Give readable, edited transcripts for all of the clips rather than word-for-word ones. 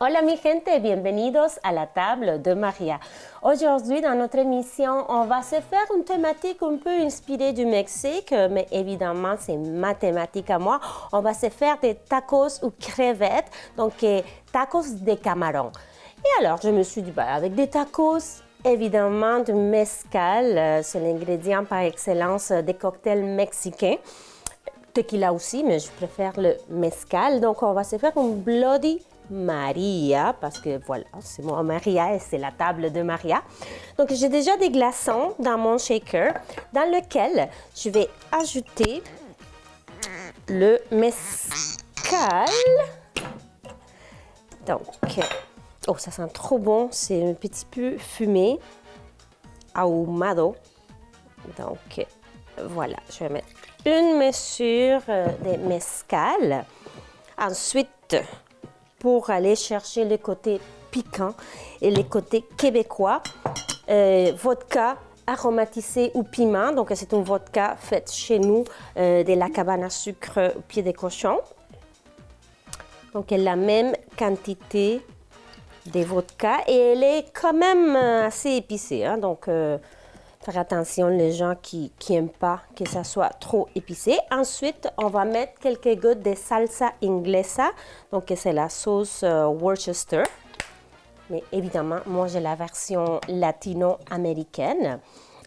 Hola mi gente, bienvenidos à la table de Maria. Aujourd'hui, dans notre émission, on va se faire une thématique un peu inspirée du Mexique, mais évidemment, c'est ma thématique à moi. On va se faire des tacos ou crevettes, donc tacos de camarón. Et alors, je me suis dit, avec des tacos, évidemment, du mezcal, c'est l'ingrédient par excellence des cocktails mexicains. Tequila aussi, mais je préfère le mezcal. Donc, on va se faire un Bloody Maria, parce que voilà, c'est moi Maria et c'est la table de Maria. Donc, j'ai déjà des glaçons dans mon shaker, dans lequel je vais ajouter le mezcal. Donc, oh, ça sent trop bon, c'est un petit peu fumé, ahumado. Donc, voilà, je vais mettre une mesure de mezcal. Ensuite, pour aller chercher le côté piquant et le côté québécois, vodka aromatisé ou piment. Donc, c'est une vodka faite chez nous de la cabane à sucre au pied des cochons. Donc, elle a la même quantité de vodka et elle est quand même assez épicée. Hein? Donc, faire attention les gens qui n'aiment pas que ça soit trop épicé. Ensuite, on va mettre quelques gouttes de salsa inglesa. Donc, c'est la sauce Worcester. Mais évidemment, moi, j'ai la version latino-américaine.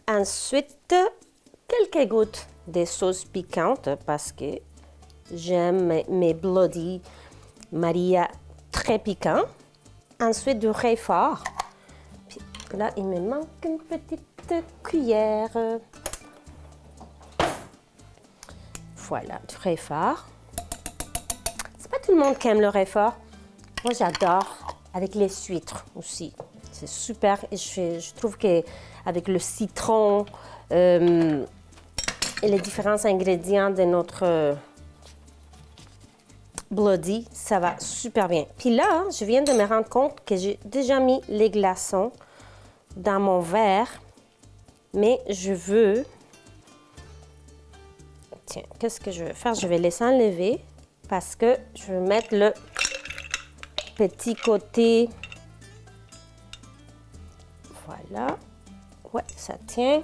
Ensuite, quelques gouttes de sauce piquante parce que j'aime mes Bloody Maria très piquants. Ensuite, du Réfort. Puis là, il me manque une petite cuillère. Voilà, du Réfort. C'est pas tout le monde qui aime le Réfort. Moi, j'adore avec les huîtres aussi. C'est super. Et je trouve qu'avec le citron et les différents ingrédients de notre Bloody, ça va super bien. Puis là, je viens de me rendre compte que j'ai déjà mis les glaçons dans mon verre. Mais je veux... Tiens, qu'est-ce que je vais faire? Je vais les enlever parce que je vais mettre le petit côté... Voilà. Ouais, ça tient.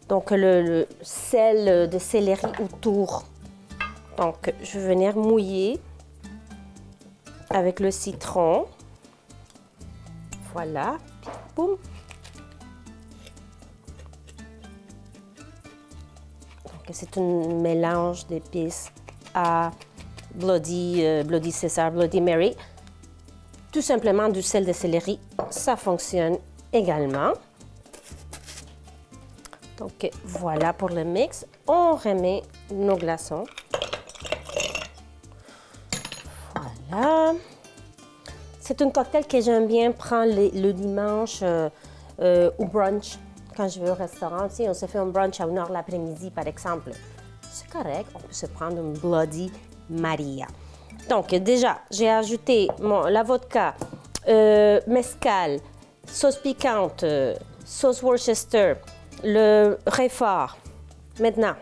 Donc, le sel de céleri autour. Donc, je vais venir mouiller avec le citron. Voilà. Puis, boum. C'est un mélange d'épices à Bloody César, Bloody Mary. Tout simplement du sel de céleri, ça fonctionne également. Donc voilà pour le mix. On remet nos glaçons. Voilà. C'est un cocktail que j'aime bien prendre le dimanche au brunch. Quand je vais au restaurant, si on se fait un brunch à 1h l'après-midi, par exemple, c'est correct, on peut se prendre une Bloody Maria. Donc, déjà, j'ai ajouté la vodka, mezcal, sauce piquante, sauce Worcester, le Réfort. Maintenant,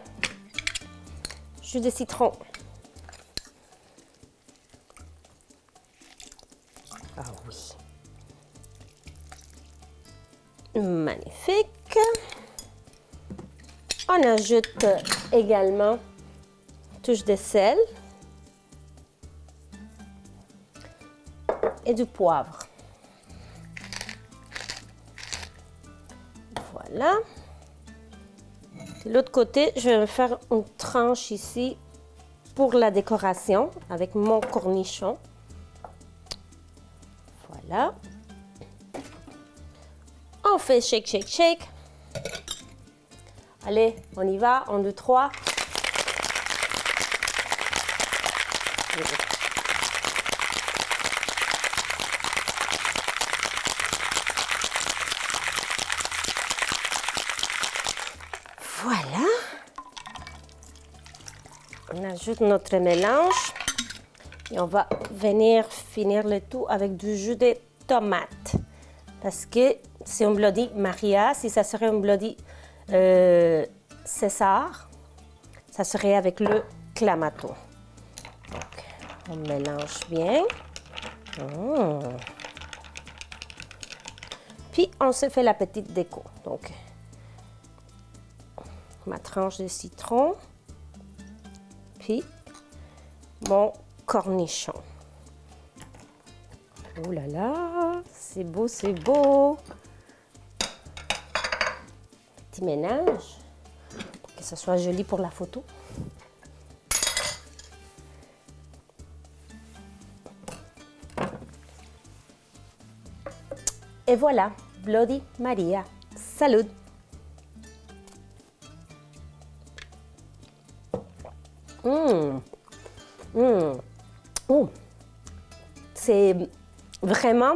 jus de citron. Ah oui. Magnifique. On ajoute également touche de sel et du poivre. Voilà. De l'autre côté, je vais me faire une tranche ici pour la décoration avec mon cornichon. Voilà. On fait shake, shake, shake. Allez, on y va. 1, 2, 3. Voilà. On ajoute notre mélange et on va venir finir le tout avec du jus de tomate. Parce que c'est un Bloody Maria. Si ça serait un Bloody César, ça serait avec le Clamato. Donc, On mélange bien. Puis, on se fait la petite déco. Donc, ma tranche de citron. Puis, mon cornichon. Oh là là, c'est beau, c'est beau. Petit ménage pour que ce soit joli pour la photo. Et voilà, Bloody Maria. Salut! Oh. C'est vraiment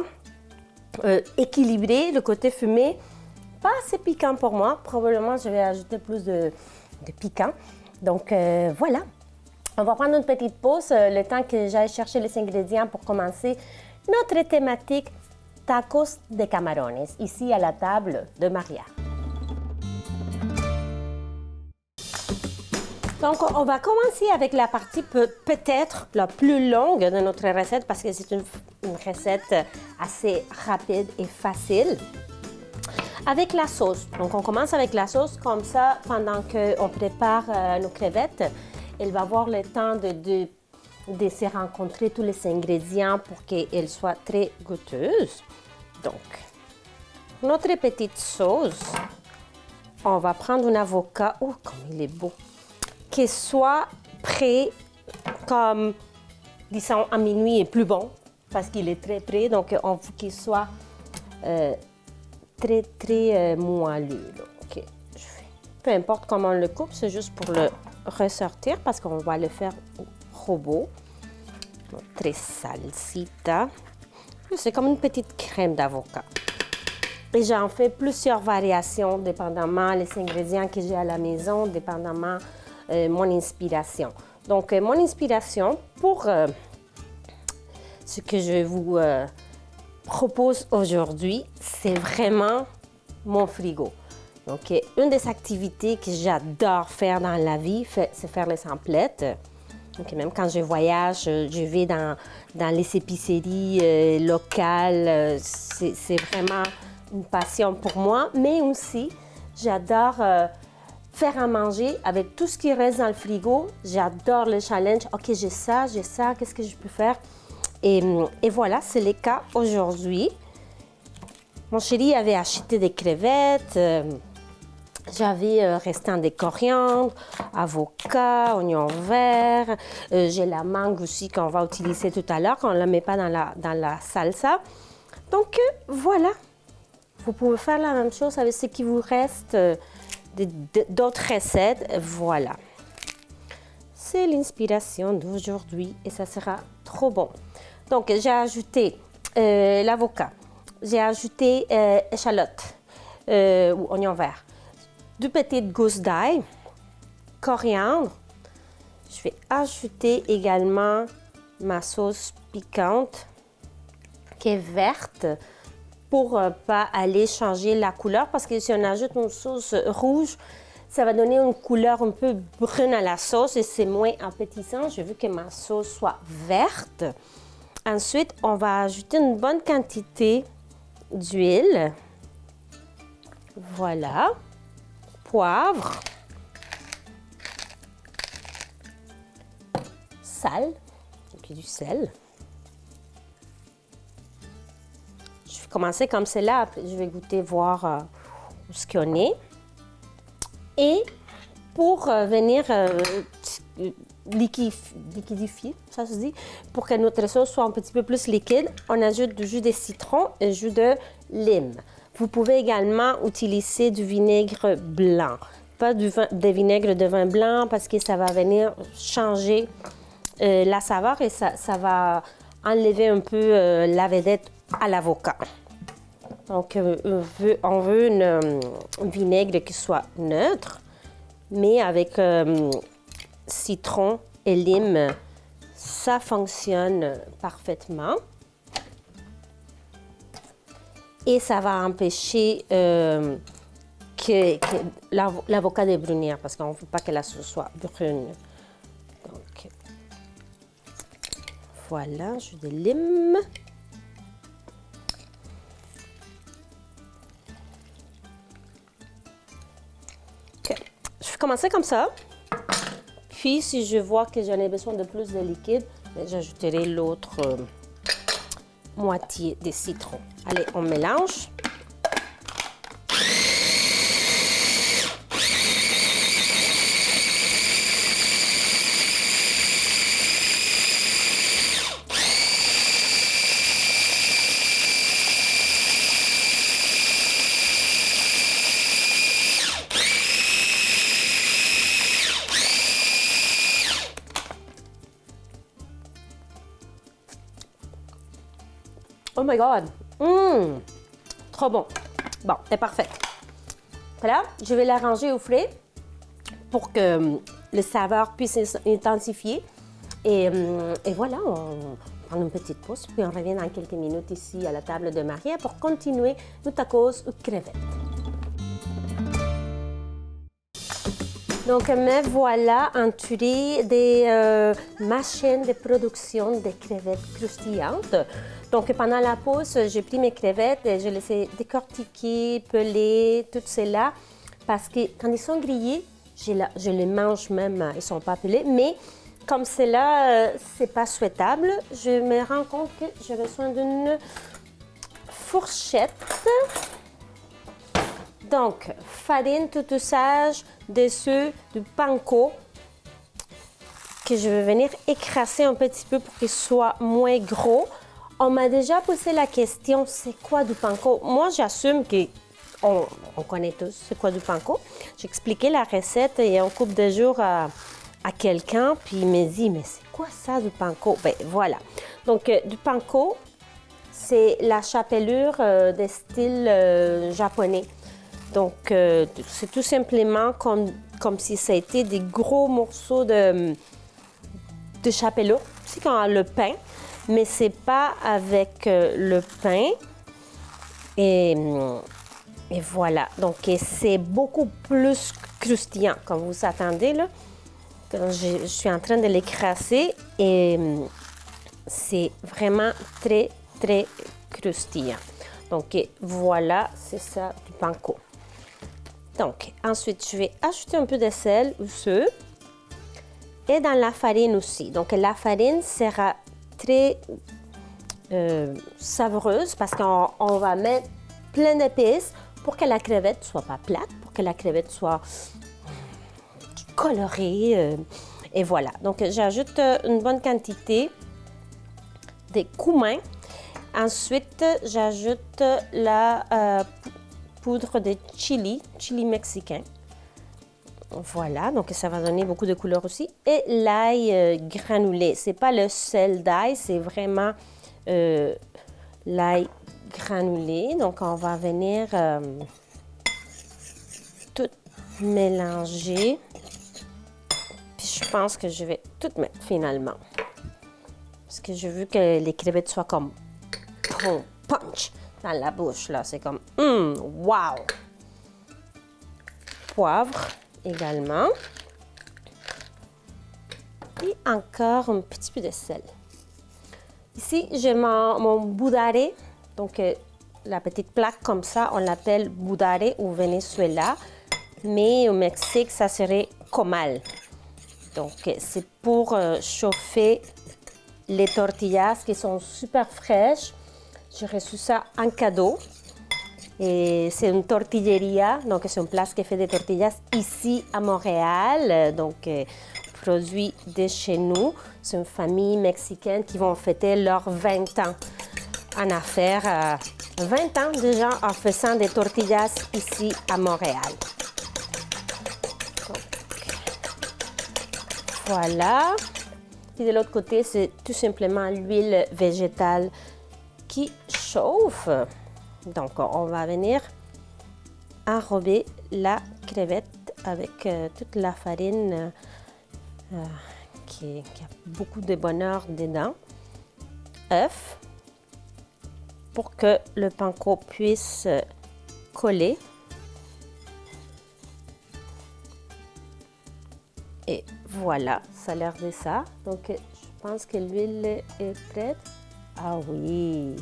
équilibré, le côté fumé. Pas assez piquant pour moi. Probablement, je vais ajouter plus de piquant. Donc, voilà. On va prendre une petite pause, le temps que j'aille chercher les ingrédients pour commencer notre thématique tacos de camarones, ici à la table de Maria. Donc, on va commencer avec la partie peut-être la plus longue de notre recette parce que c'est une recette assez rapide et facile. Avec la sauce. Donc, on commence avec la sauce comme ça, pendant qu'on prépare nos crevettes, elle va avoir le temps de se rencontrer tous les ingrédients pour qu'elle soit très goûteuse. Donc, notre petite sauce, on va prendre un avocat. Oh, comme il est beau! Qu'il soit prêt comme, disons, à minuit est plus bon parce qu'il est très prêt. Donc, on veut qu'il soit très moelleux. OK. Peu importe comment on le coupe, c'est juste pour le ressortir parce qu'on va le faire au robot. Très salsita. C'est comme une petite crème d'avocat. Et j'en fais plusieurs variations, dépendamment les ingrédients que j'ai à la maison, dépendamment mon inspiration. Donc, mon inspiration pour ce que je vous propose aujourd'hui, c'est vraiment mon frigo. Donc, une des activités que j'adore faire dans la vie, c'est faire les emplettes. Donc, même quand je voyage, je vais dans les épiceries locales. C'est vraiment une passion pour moi, mais aussi, j'adore faire à manger avec tout ce qui reste dans le frigo. J'adore le challenge. OK, j'ai ça, qu'est-ce que je peux faire? Et voilà, c'est le cas aujourd'hui. Mon chéri avait acheté des crevettes. J'avais restant des coriandres, avocats, oignons verts. J'ai la mangue aussi qu'on va utiliser tout à l'heure, qu'on ne la met pas dans la salsa. Donc, voilà. Vous pouvez faire la même chose avec ce qui vous reste d'autres recettes. Voilà. C'est l'inspiration d'aujourd'hui et ça sera trop bon. Donc, j'ai ajouté l'avocat. J'ai ajouté échalote ou oignon vert. 2 petites gousses d'ail, coriandre. Je vais ajouter également ma sauce piquante qui est verte pour ne pas aller changer la couleur parce que si on ajoute une sauce rouge, ça va donner une couleur un peu brune à la sauce et c'est moins appétissant. Je veux que ma sauce soit verte. Ensuite, on va ajouter une bonne quantité d'huile. Voilà. Poivre. Sel. Donc, du sel. Je vais commencer comme cela. Après, je vais goûter, voir où ce qu'on est. Et pour venir liquidifier, ça se dit, pour que notre sauce soit un petit peu plus liquide, on ajoute du jus de citron et du jus de lime. Vous pouvez également utiliser du vinaigre blanc, pas du vinaigre de vin blanc parce que ça va venir changer la saveur et ça va enlever un peu la vedette à l'avocat. Donc, on veut un vinaigre qui soit neutre, mais avec citron et lime, ça fonctionne parfaitement. Et ça va empêcher que l'avocat de brunir, parce qu'on ne veut pas que la sauce soit brune. Donc, voilà, jus de lime. OK. Je vais commencer comme ça. Puis, si je vois que j'en ai besoin de plus de liquide, j'ajouterai l'autre moitié des citrons. Allez, on mélange. Oh my God! Trop bon! Bon, c'est parfait. Voilà, je vais l'arranger au frais pour que le saveur puisse s'intensifier. Et voilà, on prend une petite pause, puis on revient dans quelques minutes ici à la table de Maria pour continuer nos tacos aux crevettes. Donc, me voilà entourée des machines de production de crevettes croustillantes. Donc, pendant la pause, j'ai pris mes crevettes et je les ai décortiquées, pelées, tout cela, parce que quand ils sont grillés, je les mange même, ils ne sont pas pelés, mais comme cela, c'est pas souhaitable, je me rends compte que j'ai besoin d'une fourchette. Donc, farine tout usage dessus du panko que je vais venir écraser un petit peu pour qu'il soit moins gros. On m'a déjà posé la question, c'est quoi du panko? Moi, j'assume qu'on connaît tous c'est quoi du panko. J'ai expliqué la recette il y a un couple de jours à quelqu'un, puis il m'a dit, mais c'est quoi ça du panko? Ben voilà. Donc, du panko, c'est la chapelure de style japonais. Donc, c'est tout simplement comme si ça a été des gros morceaux de chapelure. C'est comme le pain, mais c'est pas avec le pain. Et voilà. Donc, c'est beaucoup plus croustillant, comme vous attendez, là. Quand je suis en train de l'écraser et c'est vraiment très, très croustillant. Donc, voilà, c'est ça du panko. Donc, ensuite, je vais ajouter un peu de sel ou sucre et dans la farine aussi. Donc, la farine sera très savoureuse parce qu'on va mettre plein d'épices pour que la crevette ne soit pas plate, pour que la crevette soit colorée. Et voilà. Donc, j'ajoute une bonne quantité de cumin. Ensuite, j'ajoute la poudre de chili mexicain. Voilà, donc ça va donner beaucoup de couleur aussi. Et l'ail granulé. C'est pas le sel d'ail, c'est vraiment l'ail granulé. Donc, on va venir tout mélanger. Puis, je pense que je vais tout mettre finalement. Parce que je veux que les crevettes soient comme punch dans la bouche, là. C'est comme, wow! Poivre également. Et encore un petit peu de sel. Ici, j'ai mon boudare. Donc, la petite plaque comme ça, on l'appelle boudare au Venezuela. Mais au Mexique, ça serait comal. Donc, c'est pour chauffer les tortillas qui sont super fraîches. J'ai reçu ça en cadeau. Et c'est une tortilleria, donc c'est une place qui fait des tortillas ici à Montréal, donc produit de chez nous. C'est une famille mexicaine qui vont fêter leurs 20 ans en affaires. 20 ans déjà en faisant des tortillas ici à Montréal. Donc, voilà. Et de l'autre côté, c'est tout simplement l'huile végétale qui chauffe. Donc, on va venir enrober la crevette avec toute la farine qui a beaucoup de bonheur dedans. Œuf, pour que le panko puisse coller. Et voilà, ça a l'air de ça. Donc, je pense que l'huile est prête. Ah oui!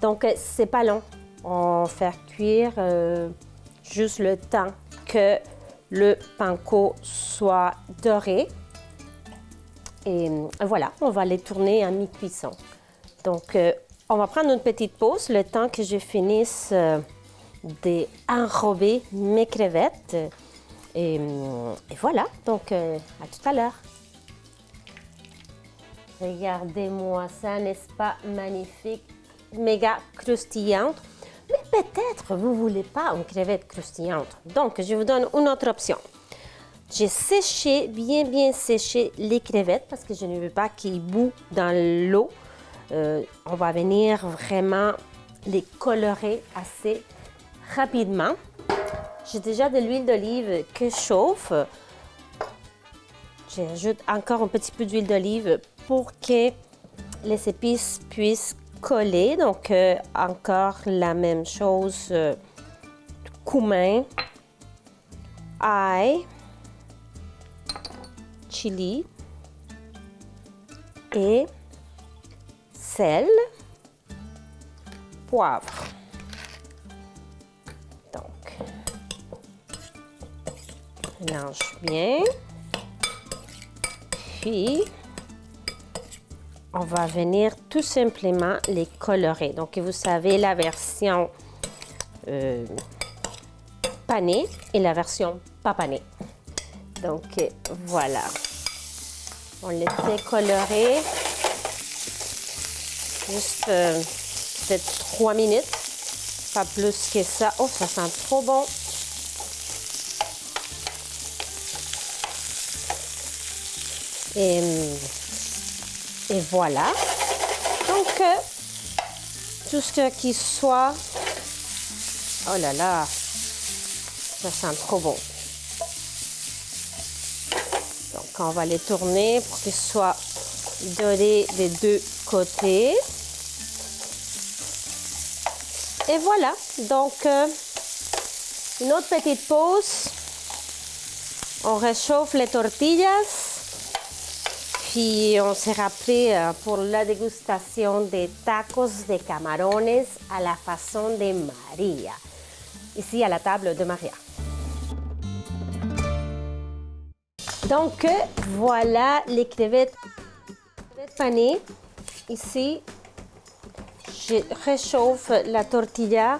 Donc, c'est pas long. On fait cuire juste le temps que le panko soit doré. Et voilà, on va les tourner à mi-cuisson. Donc, on va prendre une petite pause, le temps que je finisse d'enrober mes crevettes. Et voilà, donc à tout à l'heure. Regardez-moi ça, n'est-ce pas magnifique, méga croustillante. Mais peut-être vous ne voulez pas une crevette croustillante. Donc, je vous donne une autre option. J'ai séché, bien séché les crevettes parce que je ne veux pas qu'ils bouent dans l'eau. On va venir vraiment les colorer assez rapidement. J'ai déjà de l'huile d'olive qui chauffe. J'ajoute encore un petit peu d'huile d'olive pour que les épices puissent coller. Donc, encore la même chose. Cumin, ail, chili et sel, poivre. Donc, mélange bien. Puis, on va venir tout simplement les colorer. Donc, vous savez, la version panée et la version pas panée. Donc, voilà. On les fait colorer juste peut-être 3 minutes, pas plus que ça. Oh, ça sent trop bon. Et voilà. Donc, tout ce qui soit... Oh là là, ça sent trop bon. Donc, on va les tourner pour qu'ils soient dorés des deux côtés. Et voilà. Donc, une autre petite pause. On réchauffe les tortillas. Puis, on sera prêt pour la dégustation des tacos de camarones à la façon de Maria. Ici, à la table de Maria. Donc, voilà les crevettes panées. Ici, je réchauffe la tortilla.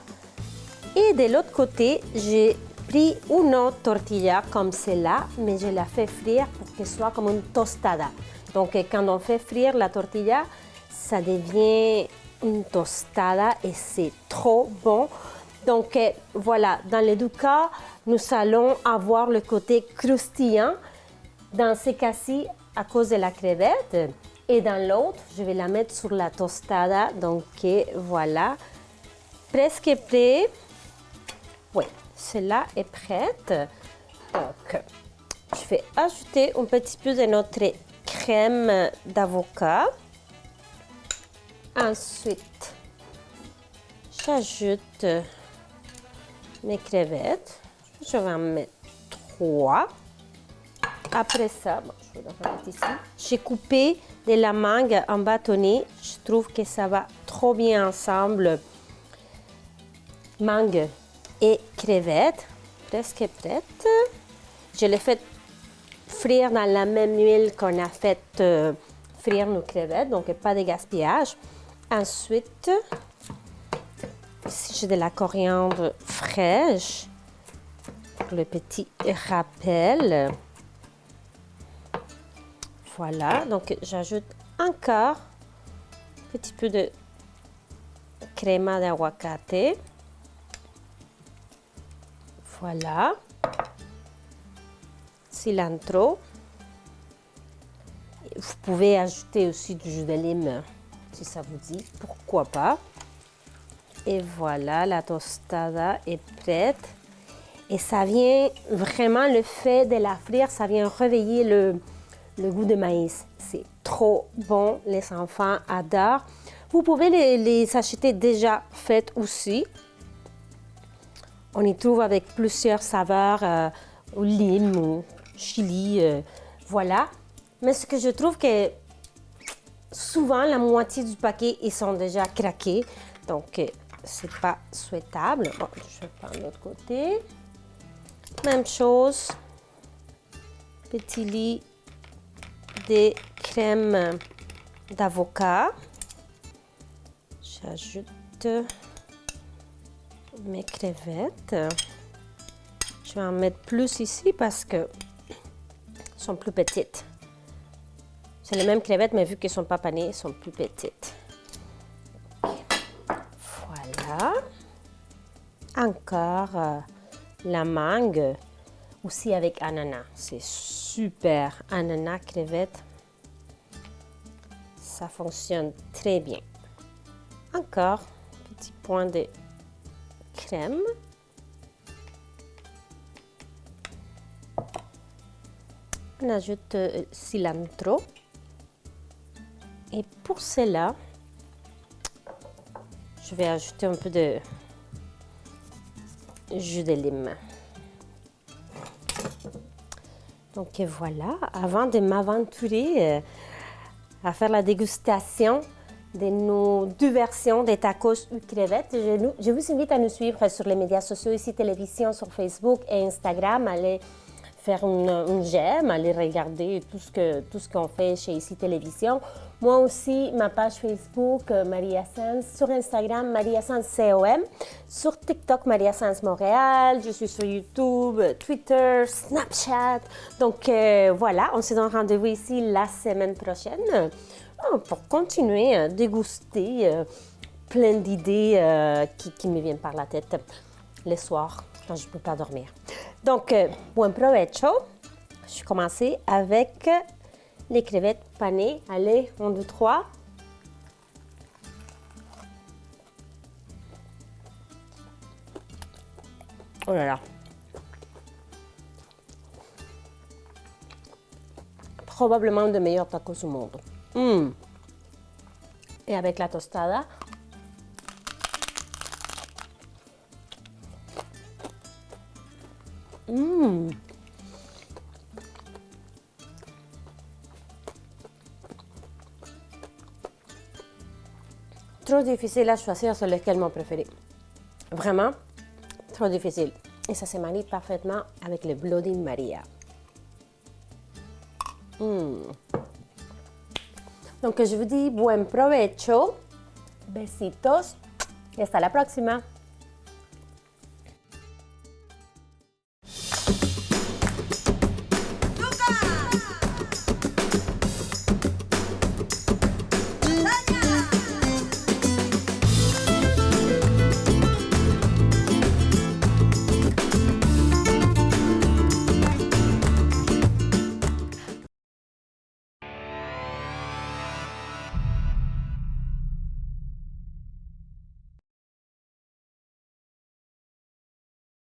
Et de l'autre côté, j'ai pris une autre tortilla comme celle-là, mais je la fais frire pour qu'elle soit comme une tostada. Donc, quand on fait frire la tortilla, ça devient une tostada et c'est trop bon. Donc, voilà, dans les deux cas, nous allons avoir le côté croustillant. Dans ce cas-ci, à cause de la crevette. Et dans l'autre, je vais la mettre sur la tostada. Donc, voilà, presque prêt. Oui, celle-là est prête. Donc, je vais ajouter un petit peu de notre crème d'avocat. Ensuite, j'ajoute mes crevettes. Je vais en mettre 3. Après ça, bon, je vais la mettre ici. J'ai coupé de la mangue en bâtonnets. Je trouve que ça va trop bien ensemble. Mangue et crevettes, presque prête. Je l'ai fait frire dans la même huile qu'on a fait frire nos crevettes, donc pas de gaspillage. Ensuite, ici j'ai de la coriandre fraîche pour le petit rappel. Voilà, donc j'ajoute encore un petit peu de crema d'aguacate. Voilà. Cilantro. Vous pouvez ajouter aussi du jus de lime si ça vous dit, pourquoi pas. Et voilà, la tostada est prête. Et ça vient vraiment, le fait de la frire, ça vient réveiller le goût de maïs. C'est trop bon, les enfants adorent. Vous pouvez les acheter déjà faites aussi. On y trouve avec plusieurs saveurs, au lime, au chili, voilà. Mais ce que je trouve que souvent, la moitié du paquet, ils sont déjà craqués. Donc, c'est pas souhaitable. Bon, je vais prendre l'autre côté. Même chose. Petit lit de crème d'avocat. J'ajoute mes crevettes. Je vais en mettre plus ici parce que sont plus petites. C'est les mêmes crevettes, mais vu qu'elles ne sont pas panées, elles sont plus petites. Voilà. Encore la mangue, aussi avec ananas. C'est super. Ananas, crevettes, ça fonctionne très bien. Encore, petit point de crème. On ajoute cilantro. Et pour cela, je vais ajouter un peu de jus de lime. Donc voilà, avant de m'aventurer à faire la dégustation de nos deux versions des tacos aux crevettes, je vous invite à nous suivre sur les médias sociaux, ici télévision, sur Facebook et Instagram. Allez faire une j'aime, aller regarder tout ce qu'on fait chez ici Télévision. Moi aussi, ma page Facebook, Maria Sans, sur Instagram, Maria Sans COM, sur TikTok, Maria Sans Montréal, je suis sur YouTube, Twitter, Snapchat. Donc voilà, on se donne rendez-vous ici la semaine prochaine pour continuer à déguster plein d'idées qui me viennent par la tête les soirs quand je ne peux pas dormir. Donc, buen provecho. Je commence avec les crevettes panées. Allez, 1, 2, 3. Oh là là. Probablement un des meilleurs tacos au monde. Et avec la tostada. Trop difficile à choisir sur lequel mon préféré. Vraiment, trop difficile. Et ça se marie parfaitement avec le Bloody Maria. Donc je vous dis buen provecho, besitos y hasta la próxima.